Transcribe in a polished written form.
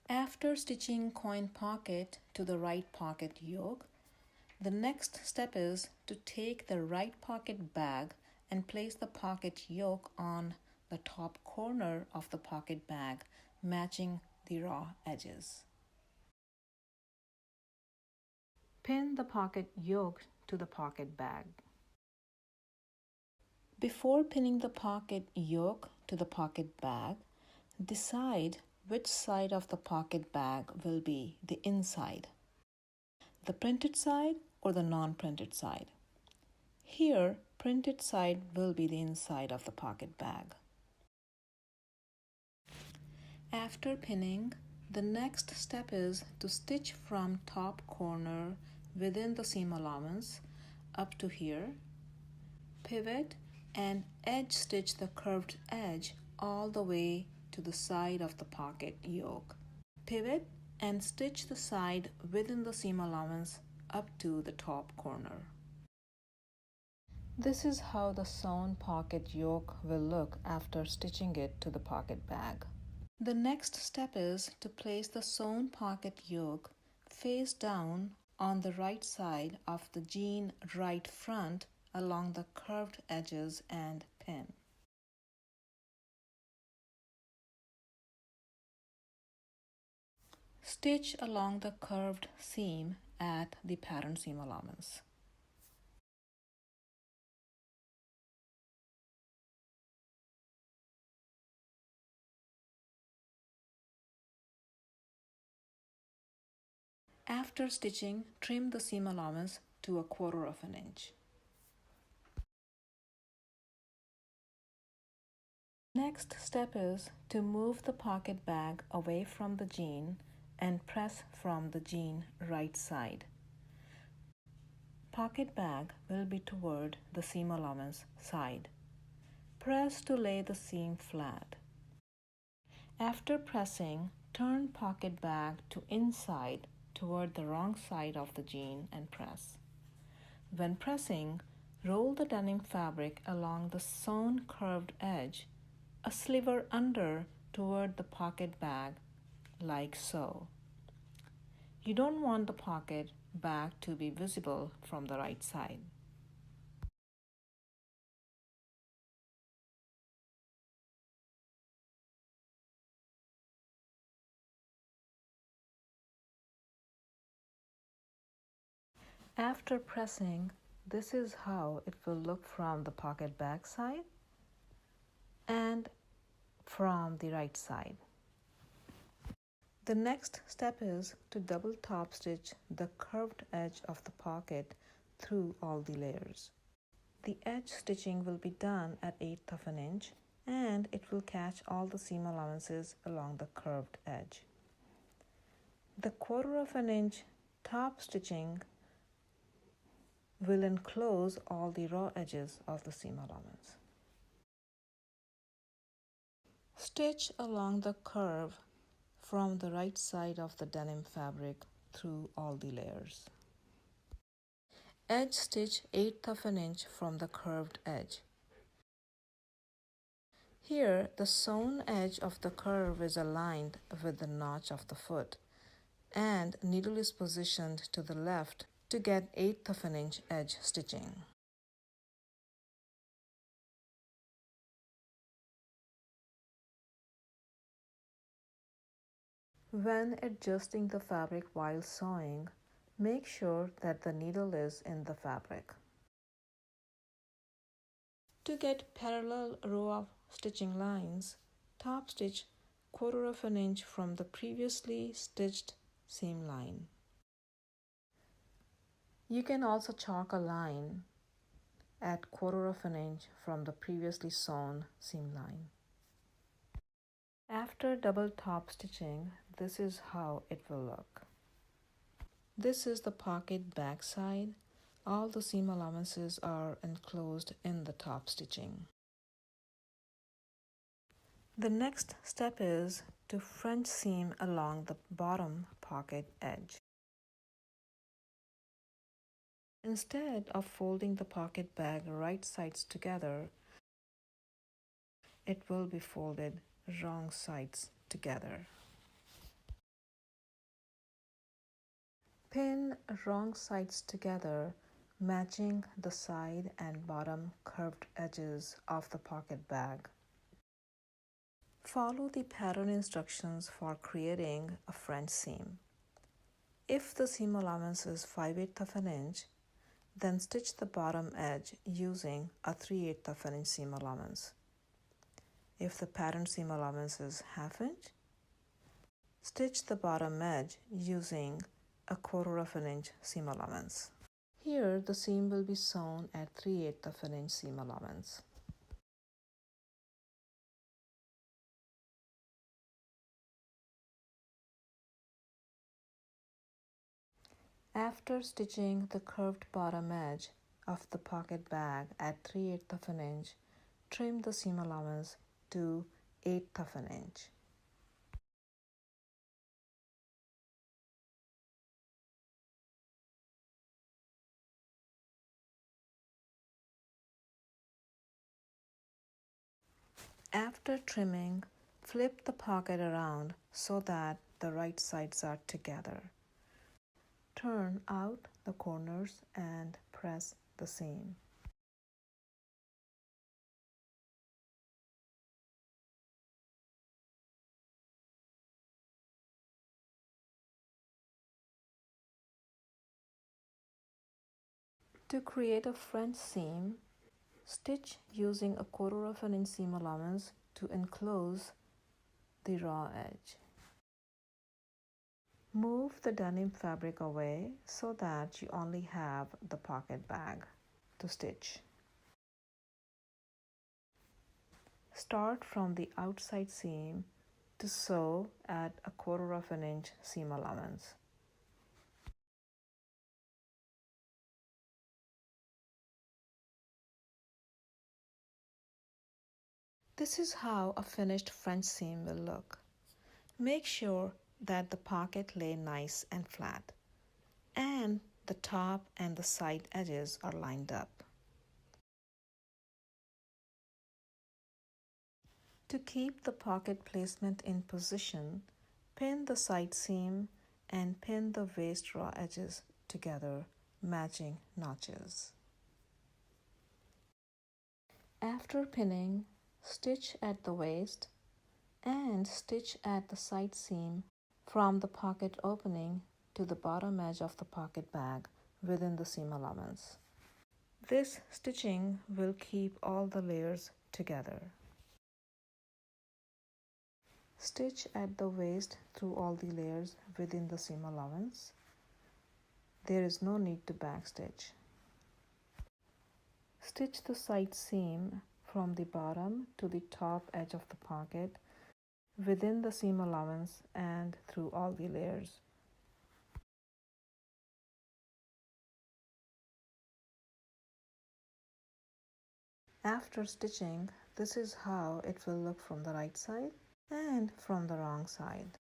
After stitching coin pocket to the right pocket yoke, the next step is to take the right pocket bag and place the pocket yoke on the top corner of the pocket bag, matching the raw edges. Pin the pocket yoke to the pocket bag. Before pinning the pocket yoke to the pocket bag, decide which side of the pocket bag will be the inside, the printed side or the non-printed side. Here, printed side will be the inside of the pocket bag. After pinning, the next step is to stitch from top corner within the seam allowance up to here, pivot and edge stitch the curved edge all the way to the side of the pocket yoke. Pivot and stitch the side within the seam allowance up to the top corner. This is how the sewn pocket yoke will look after stitching it to the pocket bag. The next step is to place the sewn pocket yoke face down on the right side of the jean right front along the curved edges and pin. Stitch along the curved seam at the pattern seam allowance. After stitching, trim the seam allowance to 1/4 inch. Next step is to move the pocket bag away from the jean and press from the jean right side. Pocket bag will be toward the seam allowance side. Press to lay the seam flat. After pressing, turn pocket bag to inside toward the wrong side of the jean and press. When pressing, roll the denim fabric along the sewn curved edge, a sliver under toward the pocket bag, like so. You don't want the pocket bag to be visible from the right side. After pressing, this is how it will look from the pocket bag side and from the right side. The next step is to double top stitch the curved edge of the pocket through all the layers. The edge stitching will be done at 1/8 inch and it will catch all the seam allowances along the curved edge. The 1/4 inch top stitching will enclose all the raw edges of the seam allowance. Stitch along the curve from the right side of the denim fabric through all the layers. Edge stitch 1/8 inch from the curved edge. Here, the sewn edge of the curve is aligned with the notch of the foot, and needle is positioned to the left to get 1/8 inch edge stitching. When adjusting the fabric while sewing, make sure that the needle is in the fabric. To get parallel row of stitching lines, top stitch 1/4 inch from the previously stitched seam line. You can also chalk a line at 1/4 inch from the previously sewn seam line. After double top stitching, this is how it will look. This is the pocket back side. All the seam allowances are enclosed in the top stitching. The next step is to French seam along the bottom pocket edge. Instead of folding the pocket bag right sides together, it will be folded wrong sides together. Pin wrong sides together, matching the side and bottom curved edges of the pocket bag. Follow the pattern instructions for creating a French seam. If the seam allowance is 5/8 of an inch, then stitch the bottom edge using a 3/8 of an inch seam allowance. If the pattern seam allowance is 1/2 inch, stitch the bottom edge using a 1/4 of an inch seam allowance. Here the seam will be sewn at 3/8 of an inch seam allowance. After stitching the curved bottom edge of the pocket bag at 3/8 of an inch, trim the seam allowance to 1/8 of an inch. After trimming, flip the pocket around so that the right sides are together. Turn out the corners and press the seam. To create a French seam, stitch using a 1/4 of an inch seam allowance to enclose the raw edge. Move the denim fabric away so that you only have the pocket bag to stitch. Start from the outside seam to sew at a 1/4 of an inch seam allowance. This is how a finished French seam will look. Make sure that the pocket lay nice and flat, and the top and the side edges are lined up. To keep the pocket placement in position, pin the side seam and pin the waist raw edges together, matching notches. After pinning, stitch at the waist and stitch at the side seam from the pocket opening to the bottom edge of the pocket bag within the seam allowance. This stitching will keep all the layers together. Stitch at the waist through all the layers within the seam allowance. There is no need to backstitch. Stitch the side seam from the bottom to the top edge of the pocket within the seam allowance and through all the layers. After stitching, this is how it will look from the right side and from the wrong side.